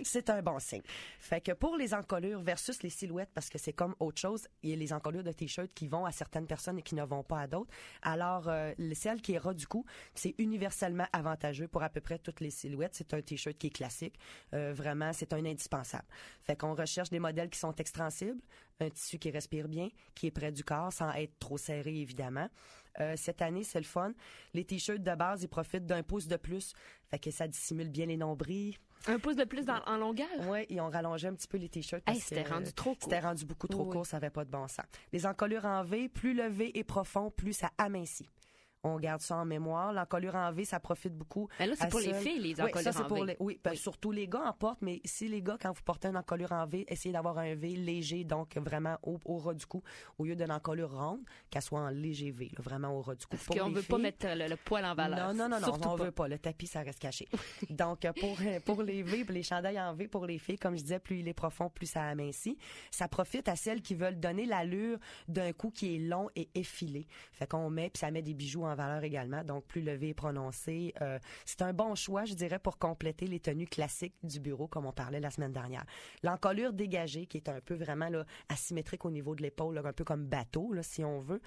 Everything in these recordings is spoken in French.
C'est un bon signe. Fait que pour les encolures versus les silhouettes, parce que c'est comme autre chose, il y a les encolures de t-shirt qui vont à certaines personnes et qui ne vont pas à d'autres. Alors, celle qui est ras du cou, c'est universellement avantageux pour à peu près toutes les silhouettes. C'est un t-shirt qui est classique. Vraiment, c'est un indispensable. Fait qu'on recherche des modèles qui sont extensibles, un tissu qui respire bien, qui est près du corps sans être trop serré, évidemment. Cette année, c'est le fun. Les t-shirts de base, ils profitent d'un pouce de plus. Fait que ça dissimule bien les nombrils. Un pouce de plus en longueur? Oui, ils ont rallongé un petit peu les t-shirts. C'était rendu trop court. C'était rendu beaucoup trop court, ça avait pas de bon sens. Les encolures en V, plus le V est profond, plus ça amincit. On garde ça en mémoire. L'encolure en V, ça profite beaucoup. Ben là, c'est pour les filles, les encolures ça, c'est en pour V. oui, surtout les gars en portent, mais si les gars, quand vous portez une encolure en V, essayez d'avoir un V léger, donc vraiment au ras du cou, au lieu d'une encolure ronde, qu'elle soit en léger V, là, vraiment au ras du cou. Parce qu'on veut pas mettre le poil en valeur. Non, on veut pas. Le tapis, ça reste caché. Donc, pour les V, pour les chandails en V, pour les filles, comme je disais, plus il est profond, plus ça amincit. Ça profite à celles qui veulent donner l'allure d'un cou qui est long et effilé. Fait qu'on met, puis ça met des bijoux en valeur également. Donc, plus le V est prononcé. C'est un bon choix, je dirais, pour compléter les tenues classiques du bureau, comme on parlait la semaine dernière. L'encolure dégagée, qui est un peu vraiment là asymétrique au niveau de l'épaule, là, un peu comme bateau, là, si on veut.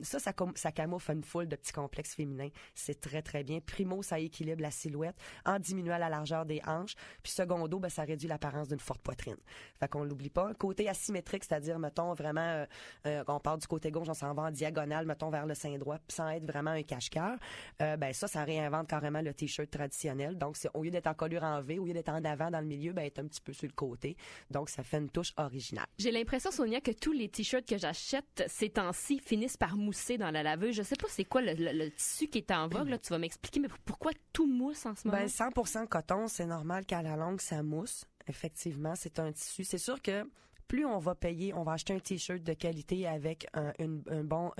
Ça camoufle une foule de petits complexes féminins. C'est très, très bien. Primo, ça équilibre la silhouette en diminuant la largeur des hanches. Puis secondo, ça réduit l'apparence d'une forte poitrine. Fait qu'on l'oublie pas. Côté asymétrique, c'est-à-dire, mettons, vraiment, on part du côté gauche, on s'en va en diagonale, mettons, vers le sein droit, sans être vraiment un cache-cœur, ça réinvente carrément le t-shirt traditionnel. Donc, au lieu d'être en colure en V, au lieu d'être en avant dans le milieu, être un petit peu sur le côté. Donc, ça fait une touche originale. J'ai l'impression, Sonia, que tous les t-shirts que j'achète ces temps-ci finissent par mousser dans la laveuse. Je sais pas c'est quoi le tissu qui est en vogue, là. Tu vas m'expliquer, mais pourquoi tout mousse en ce moment? 100% coton, c'est normal qu'à la longue, ça mousse. Effectivement, c'est un tissu. C'est sûr que plus on va payer, on va acheter un t-shirt de qualité avec une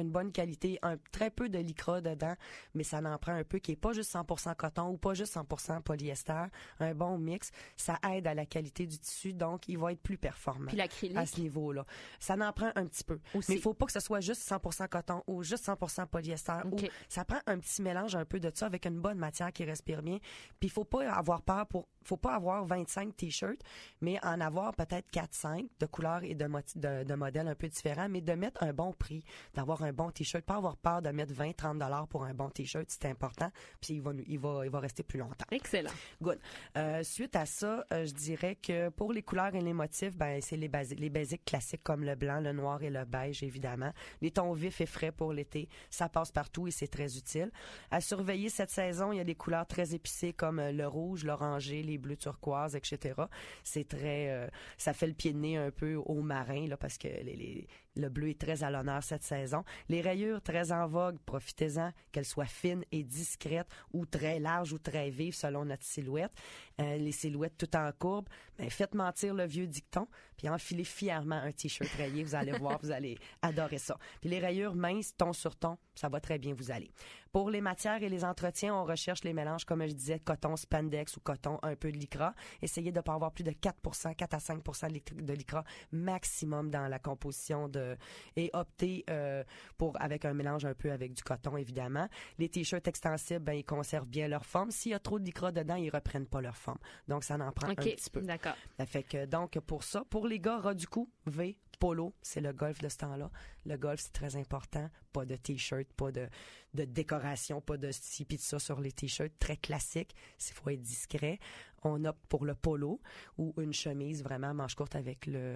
bonne qualité, très peu de lycra dedans, mais ça en prend un peu qui est pas juste 100% coton ou pas juste 100% polyester, un bon mix, ça aide à la qualité du tissu, donc il va être plus performant. Puis l'acrylique. À ce niveau-là. Ça en prend un petit peu. Aussi. Mais il faut pas que ce soit juste 100% coton ou juste 100% polyester. Okay. Ou ça prend un petit mélange un peu de ça avec une bonne matière qui respire bien. Puis il faut pas avoir faut pas avoir 25 t-shirts, mais en avoir peut-être 4-5 de couleurs et de modèles un peu différents, mais de mettre un bon prix, d'avoir un bon t-shirt, pas avoir peur de mettre 20-30 $ pour un bon t-shirt, c'est important, puis il va rester plus longtemps. Excellent. Good. Suite à ça, je dirais que pour les couleurs et les motifs, c'est les basiques classiques comme le blanc, le noir et le beige, évidemment. Les tons vifs et frais pour l'été, ça passe partout et c'est très utile. À surveiller cette saison, il y a des couleurs très épicées comme le rouge, l'orangé, les bleus turquoise, etc. C'est très, ça fait le pied de nez un peu au marin, là, parce que le bleu est très à l'honneur cette saison. Les rayures, très en vogue, profitez-en, qu'elles soient fines et discrètes ou très larges ou très vives selon notre silhouette. Les silhouettes tout en courbe, faites mentir le vieux dicton, puis enfilez fièrement un t-shirt rayé, vous allez voir, vous allez adorer ça. Puis les rayures minces, ton sur ton, ça va très bien vous aller. Pour les matières et les entretiens, on recherche les mélanges, comme je disais, coton spandex ou coton un peu de lycra. Essayez de pas avoir plus de 4 à 5% de lycra maximum dans la composition et optez avec un mélange un peu avec du coton, évidemment. Les t-shirts extensibles, ils conservent bien leur forme. S'il y a trop de lycra dedans, ils reprennent pas leur forme. Donc, ça en prend un petit peu. D'accord. Ça fait que, donc, pour ça, pour les gars ras du cou, V, polo, c'est le golf de ce temps-là. Le golf, c'est très important. Pas de t-shirt, pas de décoration, pas de ci pis de ça sur les t-shirts. Très classique. Il faut être discret. On opte pour le polo ou une chemise vraiment manche courte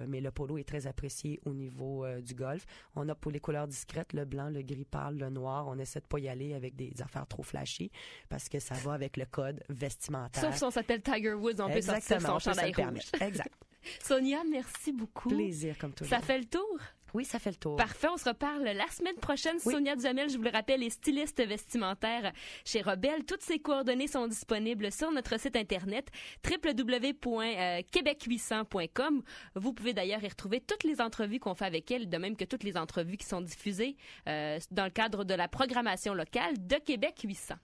mais le polo est très apprécié au niveau du golf. On opte pour les couleurs discrètes, le blanc, le gris pâle, le noir. On essaie de pas y aller avec des affaires trop flashy parce que ça va avec le code vestimentaire. Sauf si on s'appelle Tiger Woods, on peut sortir son chandail rouge. Exact. Sonia, merci beaucoup. Plaisir, comme toujours. Ça fait le tour? Oui, ça fait le tour. Parfait, on se reparle la semaine prochaine. Oui. Sonia Duhamel, je vous le rappelle, est styliste vestimentaire chez Rebelle. Toutes ses coordonnées sont disponibles sur notre site internet www.quebec800.com. Vous pouvez d'ailleurs y retrouver toutes les entrevues qu'on fait avec elle, de même que toutes les entrevues qui sont diffusées dans le cadre de la programmation locale de Québec 800.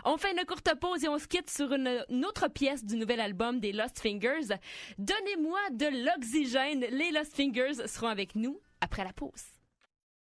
On fait une courte pause et on se quitte sur une autre pièce du nouvel album des Lost Fingers. Donnez-moi de l'oxygène. Les Lost Fingers seront avec nous après la pause.